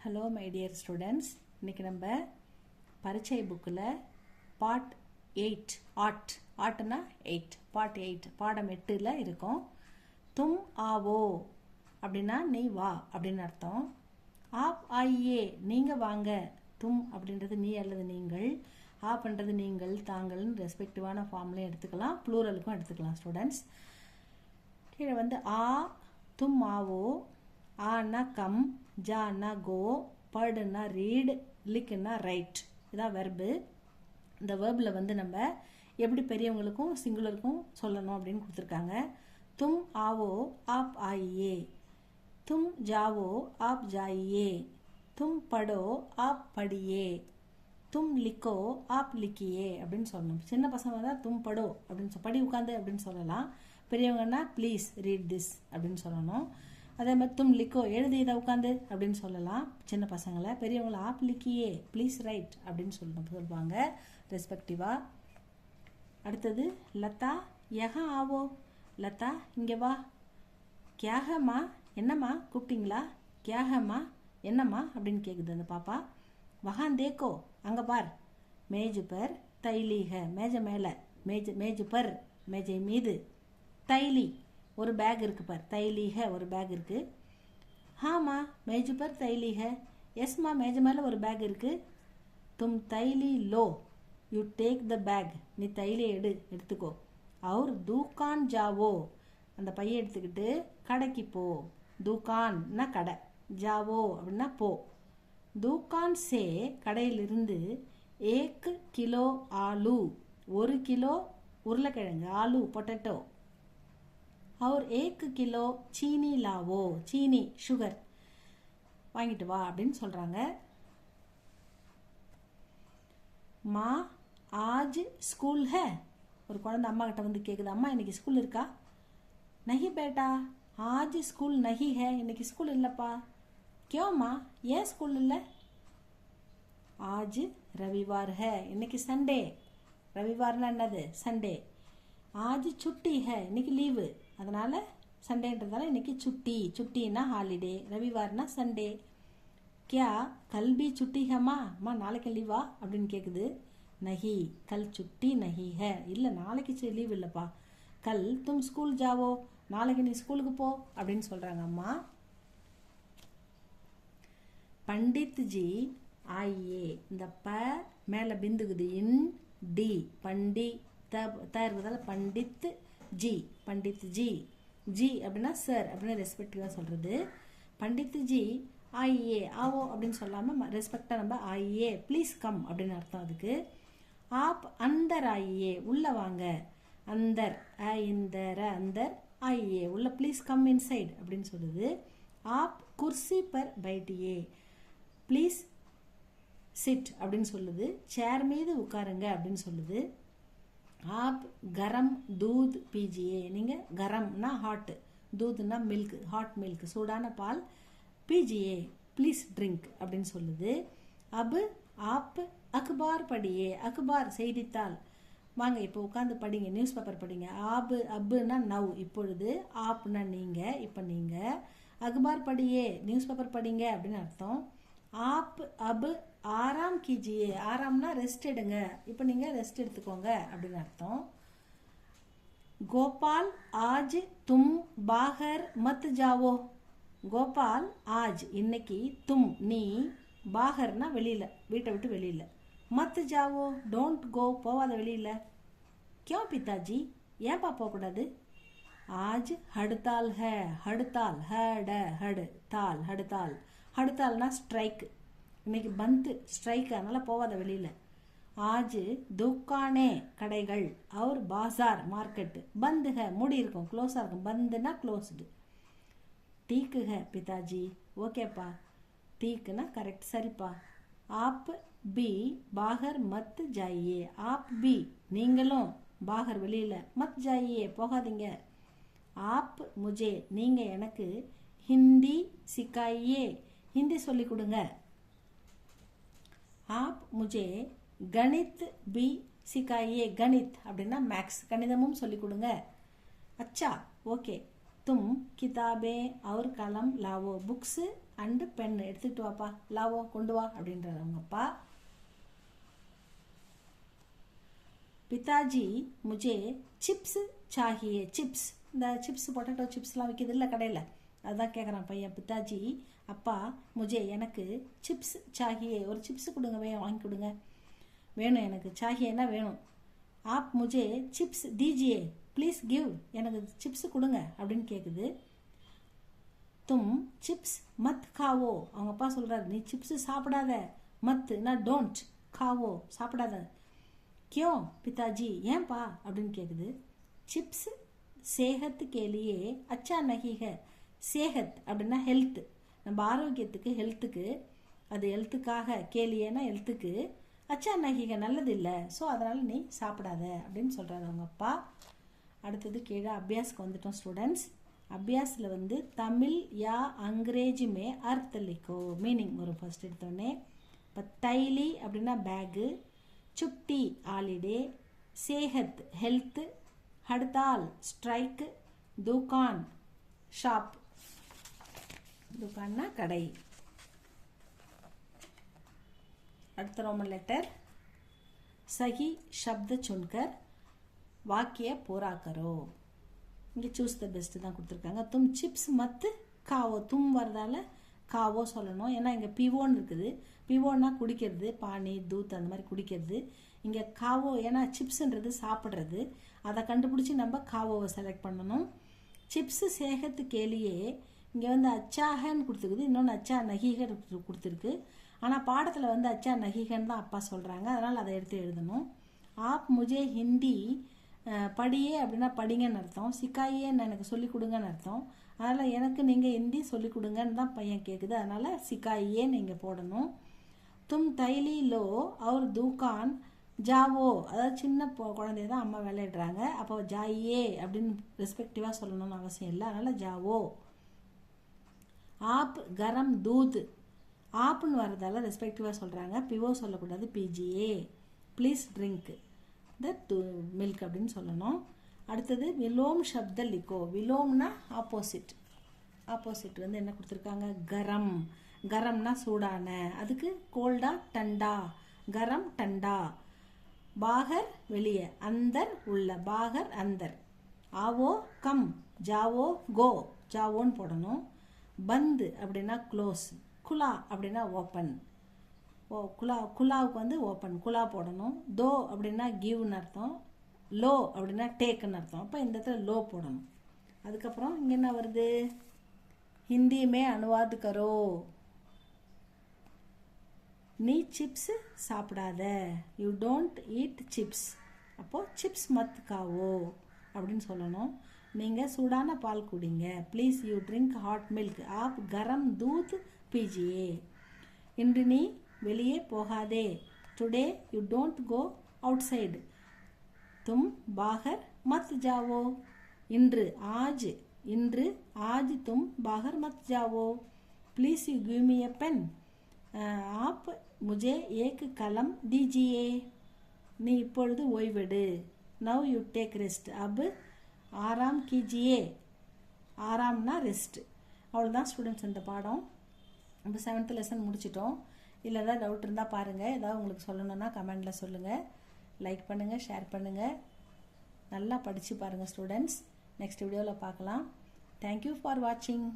Hello my dear students, இன்றைக்கி நம்ம பரீட்சை புக்கில் பார்ட் 8 ஆட்னா 8 பார்ட் 8 பாடம் 8ல் இருக்கும். தும் ஆவோ அப்படின்னா நீ வா அப்படின்னு அர்த்தம். ஆப் ஆயே நீங்கள் வாங்க. தும் அப்படின்றது நீ அல்லது நீங்கள், ஆப்ன்றது நீங்கள் தாங்கள்னு ரெஸ்பெக்டிவான ஃபார்ம்லையும் எடுத்துக்கலாம், ப்ளூரலுக்கும் எடுத்துக்கலாம் ஸ்டூடெண்ட்ஸ். கீழே வந்து ஆ தும் ஆவோ, ஆனா கம், ஜானா கோ, படுனா ரீட், லிக்குன்னா ரைட். இதான் வெர்பு. இந்த வெர்பில் வந்து நம்ம எப்படி பெரியவங்களுக்கும் சிங்குலருக்கும் சொல்லணும் அப்படின்னு கொடுத்துருக்காங்க. தும் ஆவோ ஆப் ஆயியே, தும் ஜாவோ ஆப் ஜாயியே, தும் படோ ஆப் படியே, தும் லிக்கோ ஆப் லிக்கியே அப்படின்னு சொல்லணும். சின்ன பசங்க தான் தும் படோ அப்படின்னு படி உட்காந்து அப்படின்னு சொல்லலாம். பெரியவங்கன்னா ப்ளீஸ் ரீட் திஸ் அப்படின்னு சொல்லணும். அதே மாதிரி தும் லிக்கோ எழுதி இதை உட்காந்து அப்படின்னு சொல்லலாம் சின்ன பசங்களை. பெரியவங்களை ஆப் லிக்கியே ப்ளீஸ் ரைட் அப்படின்னு சொல்லுவாங்க ரெஸ்பெக்டிவா. அடுத்தது லதா யஹா ஆவோ, லதா இங்கே வா. கியாகம்மா என்னம்மா கூப்பிட்டீங்களா, கியாகம்மா என்னம்மா அப்படின்னு கேட்குது அந்த பாப்பா. வஹான் தேக்கோ அங்கே பார். மேஜு பர் தைலீக மேஜை மேலே, மேஜு பர் மேஜை மீது, தைலி ஒரு பேக் இருக்கு பார், தைலீக ஒரு பேக் இருக்கு. ஹாமா மேஜு பர் தைலீக, எஸ்மா மேஜை மேலே ஒரு பேக் இருக்கு. தும் தைலி லோ, யூ டேக் த பேக், நீ தைலி எடுத்துக்கோ. அவர் தூக்கான் ஜாவோ, அந்த பையை எடுத்துக்கிட்டு கடைக்கு போ. தூக்கான்னா கடை, ஜாவோ அப்படின்னா போ. தூக்கான் சே கடையிலிருந்து, ஏக்கு கிலோ ஆலு, 1 கிலோ உருளைக்கிழங்கு, ஆலு பொட்டேட்டோ. और 1 கிலோ சீனி லாவோ, சீனி சுகர் வாங்கிட்டு வா அப்படின்னு சொல்றாங்க. மா ஆஜ் ஸ்கூல் ஹே, ஒரு குழந்தை அம்மா கிட்ட வந்து கேக்குது, அம்மா இன்னைக்கு ஸ்கூல் இருக்கா? நஹி பேட்டா ஆஜ் ஸ்கூல் நஹி ஹே, இன்னைக்கு ஸ்கூல் இல்லப்பா. கியோம்மா ஏன் ஸ்கூல் இல்லை? ஆஜ் ரவிவார் ஹே, இன்னைக்கு சண்டே. ரவிவார்னா என்னது? சண்டே. ஆஜ் சுட்டி ஹே, இன்னைக்கு லீவு, அதனால சண்டேன்றதால இன்னைக்கு சுட்டி. சுட்டின்னா ஹாலிடே, ரவிவார்னா சண்டே. கியா கல்பி சுட்டி ஹேம்மா, அம்மா நாளைக்கு லீவா அப்படின்னு கேட்குது. நஹி கல் சுட்டி நஹி ஹே, இல்லை நாளைக்கு லீவ் இல்லைப்பா. கல் தும் ஸ்கூல் ஜாவோ, நாளைக்கு நீ ஸ்கூலுக்கு போ அப்படின்னு சொல்றாங்க அம்மா. பண்டித் ஜி ஆயே, இந்த ப மேல பிந்துகுது, இன் டி பண்டி தயாரிப்பதால பண்டித் ஜி, பண்டித் ஜி. ஜி அப்படின்னா சார் அப்படின்னு ரெஸ்பெக்டிவாக சொல்றது. பண்டித் ஜி ஆயே, ஆவோ அப்படின்னு சொல்லாம ரெஸ்பெக்டா நம்ம ஆயே ப்ளீஸ் கம் அப்படின்னு அர்த்தம் அதுக்கு. ஆப் அந்தர் ஆயே, உள்ள வாங்க. அந்தர் இந்தர அந்தர் ஆயே உள்ள, ப்ளீஸ் கம் இன்சைட் அப்படின்னு சொல்லுது. ஆப் குர்சி பர் பைட்டியே, ப்ளீஸ் சிட் அப்படின்னு சொல்லுது. சேர் மீது உட்காருங்க அப்படின்னு சொல்லுது. ஆப் கரம் தூத் பீஜியே, நீங்க கரம்னா ஹாட், தூத்னா மில்க், ஹாட் மில்க் சூடான பால், பீஜியே ப்ளீஸ் ட்ரிங்க் அப்படின்னு சொல்லுது. அபு ஆப் அக்பார் படியே, அக்பார் செய்தித்தாள், வாங்க இப்போ உட்காந்து படிங்க, நியூஸ் பேப்பர் படிங்க. ஆபு அப்புன்னா நவ் இப்பொழுது, ஆப்னா நீங்க இப்போ நீங்க, அக்பார் படியே நியூஸ் பேப்பர் படிங்க அப்படின்னு அர்த்தம். ஆப் அபு ஆராம் கீஜியே, ஆராம்னா ரெஸ்ட் எடுங்க, இப்போ நீங்க ரெஸ்ட் எடுத்துக்கோங்க அப்படின்னு அர்த்தம். கோபால் ஆஜ் தும் பாகர் மத் ஜாவோ, கோபால் ஆஜ் இன்னைக்கு, தும் நீ, பாகர்னா வெளியில, வீட்டை விட்டு வெளியில, மத் ஜாவோ டோன்ட் கோ போவாத வெளியில. கியோ பிதாஜி ஏன்பா போகக்கூடாது? ஆஜ் ஹடுத்தால் ஹே, ஹடுத்தால் ஹட ஹடு தால், ஹடுத்தால், ஹடுத்தால்னா ஸ்ட்ரைக், இன்னைக்கு பந்த் ஸ்ட்ரைக், அதனால போவாத வெளியில. ஆஜ் துக்கானே கடைகள், அவர் பாசார் மார்க்கெட், பந்து ஹே மூடி இருக்கும், க்ளோஸா இருக்கும், பந்துனா க்ளோஸ்டு. டீக்கு ஹே பிதாஜி, ஓகேப்பா, டீக்குனா கரெக்ட் சரிப்பா. ஆப் பி பாகர் மத் ஜாயியே, ஆப் பி நீங்களும், பாகர் வெளியில, மத் ஜாயியே போகாதீங்க. ஆப் முஜே நீங்க எனக்கு, ஹிந்தி சிக்காயே ஹிந்தி சொல்லி கொடுங்க. ஆப் முஜே கணித் பி சிக்காயே, கணித் அப்படின்னா மேக்ஸ், கணிதமும் சொல்லி கொடுங்க. அச்சா ஓகே, तुम किताबें और कलम लावो புக்ஸ் அண்ட் பென் எடுத்துட்டு வாப்பா லாவோ கொண்டு வா அப்படின்றாரு அவங்க அப்பா पिताजी मुझे चिप्स चाहिए चिप्स இந்த சிப்ஸ் பொட்டேட்டோ சிப்ஸ்லாம் விற்கிது இல்லை கடையில் அதுதான் கேட்குறான் பையன் பிதாஜி அப்பா முஜே எனக்கு சிப்ஸ் சாகியே ஒரு சிப்ஸ் கொடுங்க வாங்கி கொடுங்க வேணும் எனக்கு சாகியேன்னா வேணும் app Mujhe chips தீஜியே please give எனக்கு சிப்ஸ் கொடுங்க அப்படின்னு கேட்குது தும் சிப்ஸ் மத் காவோ அவங்க அப்பா சொல்கிறாரு நீ சிப்ஸ் சாப்பிடாத மத்னா டோன்ட் காவோ சாப்பிடாத கியோ பிதாஜி ஏன்பா அப்படின்னு கேட்குது சிப்ஸ் சேஹத் கேலியே அச்சா நகிக சேஹத் அப்படின்னா ஹெல்த் நம்ம ஆரோக்கியத்துக்கு ஹெல்த்துக்கு அது ஹெல்த்துக்காக கேலியேனா ஹெல்த்துக்கு அச்சா நகிக நல்லது இல்லை ஸோ அதனால் நீ சாப்பிடாத அப்படின்னு சொல்கிறாரு அவங்க அப்பா அடுத்தது கீழே அபியாஸ்க்கு வந்துட்டோம் ஸ்டூடெண்ட்ஸ் அபியாஸில் வந்து தமிழ் யா அங்கிரேஜுமே அர்த்த லிக்கோ மீனிங் வரும் ஃபர்ஸ்ட் எடுத்தோடனே இப்போ தைலி அப்படின்னா பேகு சுட்டி ஹாலிடே சேஹத் ஹெல்த் ஹடுத்தால் ஸ்ட்ரைக் துகான் ஷாப் துகான்னா கடை அடுத்த ரோமன் லெட்டர் சஹி शब्द चुनकर वाक्य पूरा करो இங்கே சூஸ் த பெஸ்ட் தான் கொடுத்துருக்காங்க தும் சிப்ஸ் மத்து காவோ தும் வரதால காவோ சொல்லணும் ஏன்னா இங்கே பிவோன்னு இருக்குது பிவோன்னா குடிக்கிறது பானி தூத் அந்த மாதிரி குடிக்கிறது இங்கே காவோ ஏன்னா சிப்ஸுன்றது சாப்பிட்றது அதை கண்டுபிடிச்சி நம்ம காவோவை செலக்ட் பண்ணணும் சிப்ஸு சேகத்து கேலியே இங்கே வந்து அச்சாகன்னு கொடுத்துருக்குது இன்னொன்று அச்சா நகிக கொடுத்துருக்கு ஆனால் பாடத்தில் வந்து அச்சா நகிகன்னு தான் அப்பா சொல்கிறாங்க அதனால் அதை எடுத்து எழுதணும் ஆப் முஜே ஹிந்தி படியே அப்படின்னா படிங்கன்னு அர்த்தம் சிக்காயேன்னு எனக்கு சொல்லிக் கொடுங்கன்னு அர்த்தம் அதனால் எனக்கு நீங்கள் ஹிந்தி சொல்லிக் கொடுங்கன்னு தான் பையன் கேட்குது அதனால் சிக்காயே நீங்கள் போடணும் தும் தைலி லோ அவர் தூக்கான் ஜாவோ அதாவது சின்ன குழந்தைய தான் அம்மா விளையாடுறாங்க அப்போ ஜாயே அப்படின்னு ரெஸ்பெக்டிவாக சொல்லணும்னு அவசியம் இல்லை அதனால் ஜாவோ ஆப் கரம் தூத் ஆப்புன்னு வரதால ரெஸ்பெக்டிவாக சொல்கிறாங்க பிவோ சொல்லக்கூடாது BGA please drink the milk அப்படின்னு சொல்லணும் அடுத்தது விலோம் சப்த லிக்கோ விலோம்னா ஆப்போசிட் ஆப்போசிட் வந்து என்ன கொடுத்துருக்காங்க கரம் கரம்னா சூடான அதுக்கு கோல்டா டண்டா கரம் டண்டா பாகர் வெளியே அந்தர் உள்ள பாகர் அந்தர் ஆவோ கம் ஜாவோ கோ ஜாவோன்னு போடணும் பந்து அப்படின்னா க்ளோஸ் குலா அப்படின்னா ஓப்பன் குலாவுக்கு வந்து ஓப்பன் குலா போடணும் தோ அப்படின்னா கிவ்னு அர்த்தம் லோ அப்படின்னா டேக்குன்னு அர்த்தம் அப்போ இந்த இடத்துல லோ போடணும் அதுக்கப்புறம் இங்கே என்ன வருது ஹிந்தியுமே அனுவாது கரோ நீ சிப்ஸ் சாப்பிடாத யூ டோன்ட் ஈட் சிப்ஸ் அப்போது சிப்ஸ் மத் காவோ அப்படின்னு சொல்லணும் நீங்கள் சூடான பால் குடிங்க please you drink hot milk ஆப் கரம் தூத் பீஜியே இன்று நீ வெளியே போகாதே today you don't go outside தும் பாகர் மத் ஜாவோ இன்று ஆஜ் தும் பாகர் மத் ஜாவோ please you give me a pen ஆப் முஜே ஏக் கலம் தீஜியே நீ இப்பொழுது ஓய்வெடு நவ் யூ டேக் ரெஸ்ட் அப் ஆராம் கீஜியே ஆராம்னா ரெஸ்ட் அவ்வளோதான் ஸ்டூடெண்ட்ஸ் இந்த பாடம் இப்போ 7th லெசன் முடிச்சிட்டோம் இல்லை ஏதாவது டவுட் இருந்தால் பாருங்கள் ஏதாவது உங்களுக்கு சொல்லணுன்னா கமெண்டில் சொல்லுங்கள் லைக் பண்ணுங்கள் ஷேர் பண்ணுங்கள் நல்லா படித்து பாருங்கள் ஸ்டூடெண்ட்ஸ் நெக்ஸ்ட் வீடியோவில் பார்க்கலாம் தேங்க்யூ ஃபார் வாட்சிங்